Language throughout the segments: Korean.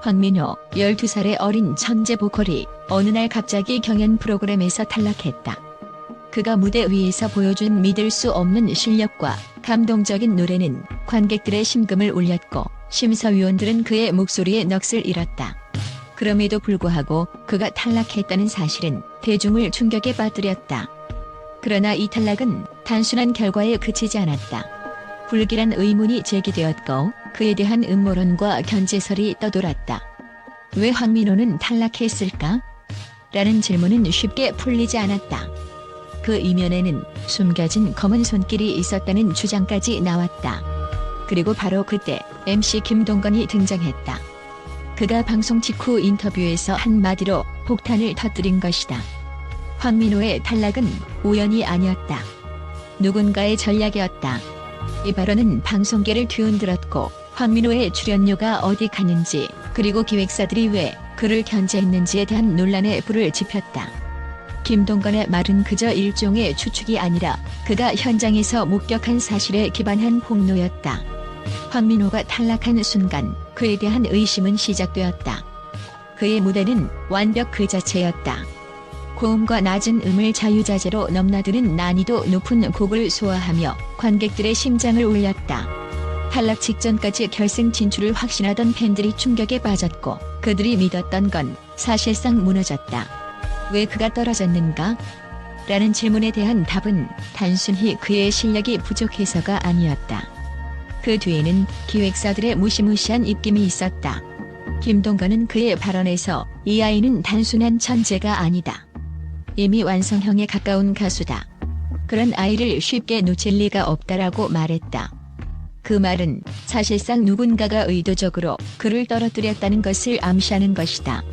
황민호, 12살의 어린 천재 보컬이 어느 날 갑자기 경연 프로그램에서 탈락했다. 그가 무대 위에서 보여준 믿을 수 없는 실력과 감동적인 노래는 관객들의 심금을 울렸고 심사위원들은 그의 목소리에 넋을 잃었다. 그럼에도 불구하고 그가 탈락했다는 사실은 대중을 충격에 빠뜨렸다. 그러나 이 탈락은 단순한 결과에 그치지 않았다. 불길한 의문이 제기되었고 그에 대한 음모론과 견제설이 떠돌았다. 왜 황민호는 탈락했을까? 라는 질문은 쉽게 풀리지 않았다. 그 이면에는 숨겨진 검은 손길이 있었다는 주장까지 나왔다. 그리고 바로 그때 MC 김동건이 등장했다. 그가 방송 직후 인터뷰에서 한마디로 폭탄을 터뜨린 것이다. 황민호의 탈락은 우연이 아니었다. 누군가의 전략이었다. 이 발언은 방송계를 뒤흔들었고 황민호의 출연료가 어디 갔는지 그리고 기획사들이 왜 그를 견제했는지에 대한 논란에 불을 지폈다. 김동건의 말은 그저 일종의 추측이 아니라 그가 현장에서 목격한 사실에 기반한 폭로였다. 황민호가 탈락한 순간 그에 대한 의심은 시작되었다. 그의 무대는 완벽 그 자체였다. 고음과 낮은 음을 자유자재로 넘나드는 난이도 높은 곡을 소화하며 관객들의 심장을 울렸다. 탈락 직전까지 결승 진출을 확신하던 팬들이 충격에 빠졌고 그들이 믿었던 건 사실상 무너졌다. 왜 그가 떨어졌는가? 라는 질문에 대한 답은 단순히 그의 실력이 부족해서가 아니었다. 그 뒤에는 기획사들의 무시무시한 입김이 있었다. 김동건은 그의 발언에서 이 아이는 단순한 천재가 아니다. 이미 완성형에 가까운 가수다. 그런 아이를 쉽게 놓칠 리가 없다라고 말했다. 그 말은 사실상 누군가가 의도적으로 그를 떨어뜨렸다는 것을 암시하는 것이다.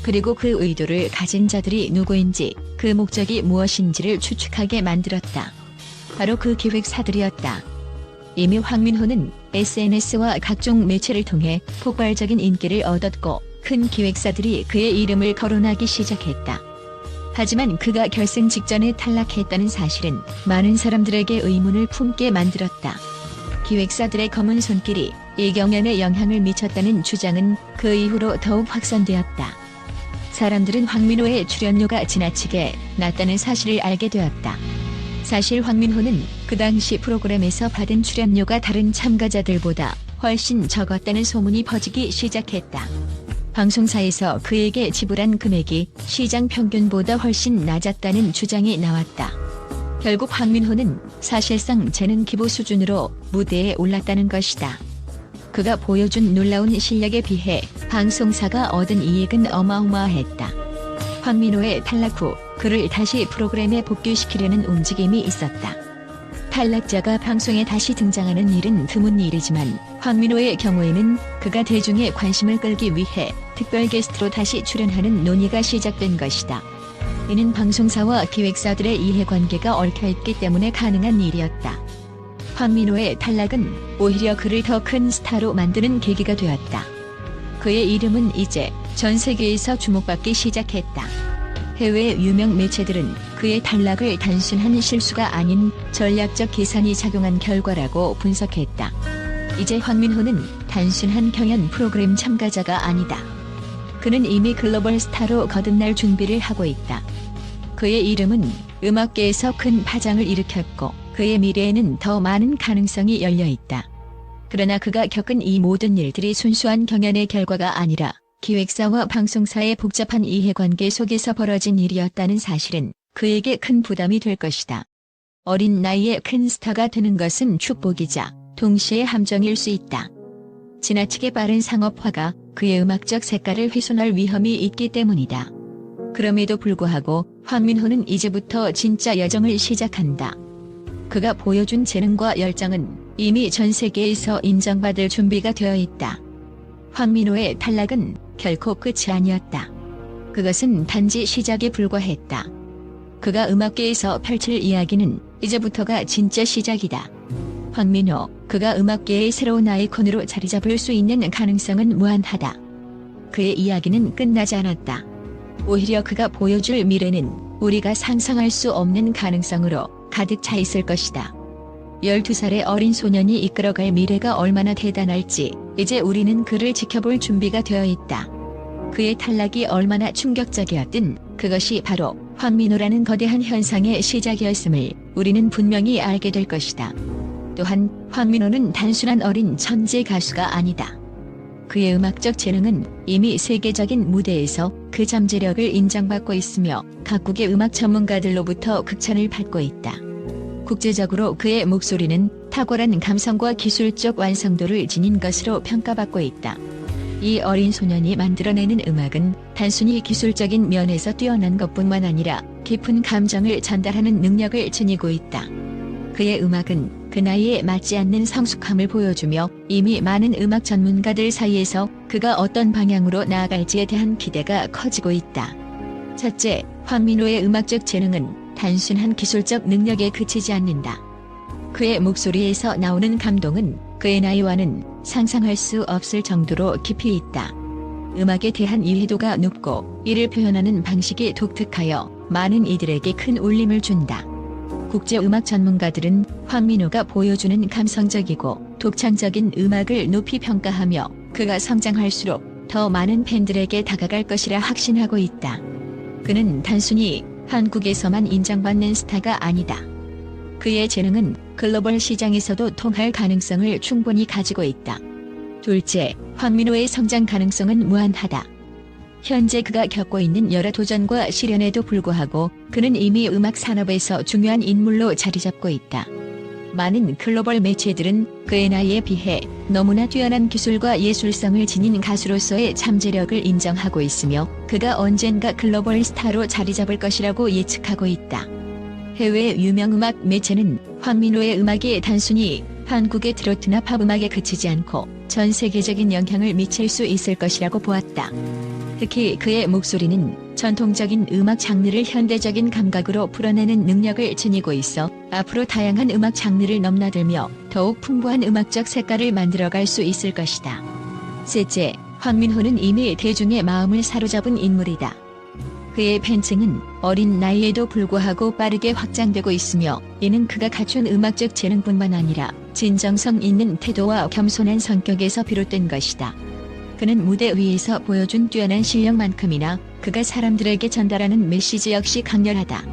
그리고 그 의도를 가진 자들이 누구인지 그 목적이 무엇인지를 추측하게 만들었다. 바로 그 기획사들이었다. 이미 황민호는 SNS와 각종 매체를 통해 폭발적인 인기를 얻었고 큰 기획사들이 그의 이름을 거론하기 시작했다. 하지만 그가 결승 직전에 탈락했다는 사실은 많은 사람들에게 의문을 품게 만들었다. 기획사들의 검은 손길이 이 경연에 영향을 미쳤다는 주장은 그 이후로 더욱 확산되었다. 사람들은 황민호의 출연료가 지나치게 낮다는 사실을 알게 되었다. 사실 황민호는 그 당시 프로그램에서 받은 출연료가 다른 참가자들보다 훨씬 적었다는 소문이 퍼지기 시작했다. 방송사에서 그에게 지불한 금액이 시장 평균보다 훨씬 낮았다는 주장이 나왔다. 결국 황민호는 사실상 재능 기부 수준으로 무대에 올랐다는 것이다. 그가 보여준 놀라운 실력에 비해 방송사가 얻은 이익은 어마어마했다. 황민호의 탈락 후 그를 다시 프로그램에 복귀시키려는 움직임이 있었다. 탈락자가 방송에 다시 등장하는 일은 드문 일이지만 황민호의 경우에는 그가 대중의 관심을 끌기 위해 특별 게스트로 다시 출연하는 논의가 시작된 것이다. 이는 방송사와 기획사들의 이해관계가 얽혀있기 때문에 가능한 일이었다. 황민호의 탈락은 오히려 그를 더 큰 스타로 만드는 계기가 되었다. 그의 이름은 이제 전 세계에서 주목받기 시작했다. 해외 유명 매체들은 그의 탈락을 단순한 실수가 아닌 전략적 계산이 작용한 결과라고 분석했다. 이제 황민호는 단순한 경연 프로그램 참가자가 아니다. 그는 이미 글로벌 스타로 거듭날 준비를 하고 있다. 그의 이름은 음악계에서 큰 파장을 일으켰고 그의 미래에는 더 많은 가능성이 열려 있다. 그러나 그가 겪은 이 모든 일들이 순수한 경연의 결과가 아니라 기획사와 방송사의 복잡한 이해관계 속에서 벌어진 일이었다는 사실은 그에게 큰 부담이 될 것이다. 어린 나이에 큰 스타가 되는 것은 축복이자 동시에 함정일 수 있다. 지나치게 빠른 상업화가 그의 음악적 색깔을 훼손할 위험이 있기 때문이다. 그럼에도 불구하고 황민호는 이제부터 진짜 여정을 시작한다. 그가 보여준 재능과 열정은 이미 전 세계에서 인정받을 준비가 되어 있다. 황민호의 탈락은 결코 끝이 아니었다. 그것은 단지 시작에 불과했다. 그가 음악계에서 펼칠 이야기는 이제부터가 진짜 시작이다. 황민호, 그가 음악계의 새로운 아이콘으로 자리 잡을 수 있는 가능성은 무한하다. 그의 이야기는 끝나지 않았다. 오히려 그가 보여줄 미래는 우리가 상상할 수 없는 가능성으로 가득 차 있을 것이다. 12살의 어린 소년이 이끌어갈 미래가 얼마나 대단할지 이제 우리는 그를 지켜볼 준비가 되어 있다. 그의 탈락이 얼마나 충격적이었든 그것이 바로 황민호라는 거대한 현상의 시작이었음을 우리는 분명히 알게 될 것이다. 또한 황민호는 단순한 어린 천재 가수가 아니다. 그의 음악적 재능은 이미 세계적인 무대에서 그 잠재력을 인정받고 있으며 각국의 음악 전문가들로부터 극찬을 받고 있다. 국제적으로 그의 목소리는 탁월한 감성과 기술적 완성도를 지닌 것으로 평가받고 있다. 이 어린 소년이 만들어내는 음악은 단순히 기술적인 면에서 뛰어난 것뿐만 아니라 깊은 감정을 전달하는 능력을 지니고 있다. 그의 음악은 그 나이에 맞지 않는 성숙함을 보여주며 이미 많은 음악 전문가들 사이에서 그가 어떤 방향으로 나아갈지에 대한 기대가 커지고 있다. 첫째, 황민호의 음악적 재능은 단순한 기술적 능력에 그치지 않는다. 그의 목소리에서 나오는 감동은 그의 나이와는 상상할 수 없을 정도로 깊이 있다. 음악에 대한 이해도가 높고 이를 표현하는 방식이 독특하여 많은 이들에게 큰 울림을 준다. 국제 음악 전문가들은 황민호가 보여주는 감성적이고 독창적인 음악을 높이 평가하며 그가 성장할수록 더 많은 팬들에게 다가갈 것이라 확신하고 있다. 그는 단순히 한국에서만 인정받는 스타가 아니다. 그의 재능은 글로벌 시장에서도 통할 가능성을 충분히 가지고 있다. 둘째, 황민호의 성장 가능성은 무한하다. 현재 그가 겪고 있는 여러 도전과 시련에도 불구하고 그는 이미 음악 산업에서 중요한 인물로 자리 잡고 있다. 많은 글로벌 매체들은 그의 나이에 비해 너무나 뛰어난 기술과 예술성을 지닌 가수로서의 잠재력을 인정하고 있으며 그가 언젠가 글로벌 스타로 자리 잡을 것이라고 예측하고 있다. 해외 유명 음악 매체는 황민호의 음악이 단순히 한국의 트로트나 팝 음악에 그치지 않고 전 세계적인 영향을 미칠 수 있을 것이라고 보았다. 특히 그의 목소리는 전통적인 음악 장르를 현대적인 감각으로 풀어내는 능력을 지니고 있어 앞으로 다양한 음악 장르를 넘나들며 더욱 풍부한 음악적 색깔을 만들어갈 수 있을 것이다. 셋째, 황민호는 이미 대중의 마음을 사로잡은 인물이다. 그의 팬층은 어린 나이에도 불구하고 빠르게 확장되고 있으며 이는 그가 갖춘 음악적 재능뿐만 아니라 진정성 있는 태도와 겸손한 성격에서 비롯된 것이다. 그는 무대 위에서 보여준 뛰어난 실력만큼이나 그가 사람들에게 전달하는 메시지 역시 강렬하다.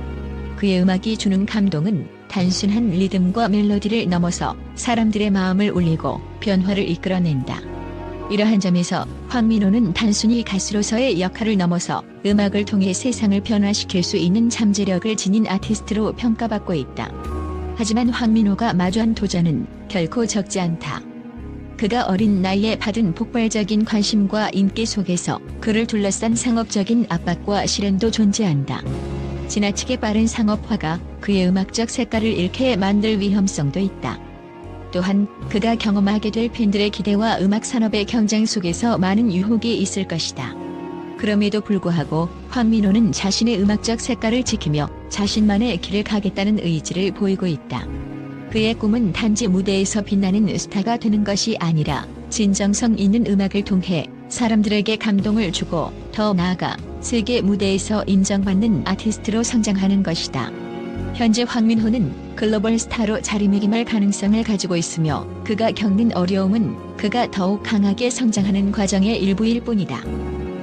그의 음악이 주는 감동은 단순한 리듬과 멜로디를 넘어서 사람들의 마음을 울리고 변화를 이끌어낸다. 이러한 점에서 황민호는 단순히 가수로서의 역할을 넘어서 음악을 통해 세상을 변화시킬 수 있는 잠재력을 지닌 아티스트로 평가받고 있다. 하지만 황민호가 마주한 도전은 결코 적지 않다. 그가 어린 나이에 받은 폭발적인 관심과 인기 속에서 그를 둘러싼 상업적인 압박과 시련도 존재한다. 지나치게 빠른 상업화가 그의 음악적 색깔을 잃게 만들 위험성도 있다. 또한 그가 경험하게 될 팬들의 기대와 음악 산업의 경쟁 속에서 많은 유혹이 있을 것이다. 그럼에도 불구하고 황민호는 자신의 음악적 색깔을 지키며 자신만의 길을 가겠다는 의지를 보이고 있다. 그의 꿈은 단지 무대에서 빛나는 스타가 되는 것이 아니라 진정성 있는 음악을 통해 사람들에게 감동을 주고 더 나아가 세계 무대에서 인정받는 아티스트로 성장하는 것이다. 현재 황민호는 글로벌 스타로 자리매김할 가능성을 가지고 있으며 그가 겪는 어려움은 그가 더욱 강하게 성장하는 과정의 일부일 뿐이다.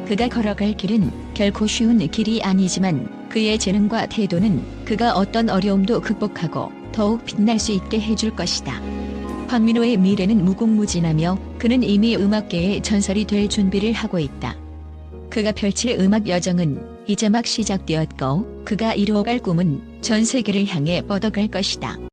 그가 걸어갈 길은 결코 쉬운 길이 아니지만 그의 재능과 태도는 그가 어떤 어려움도 극복하고 더욱 빛날 수 있게 해줄 것이다. 황민호의 미래는 무궁무진하며 그는 이미 음악계의 전설이 될 준비를 하고 있다. 그가 펼칠 음악 여정은 이제 막 시작되었고 그가 이루어갈 꿈은 전 세계를 향해 뻗어갈 것이다.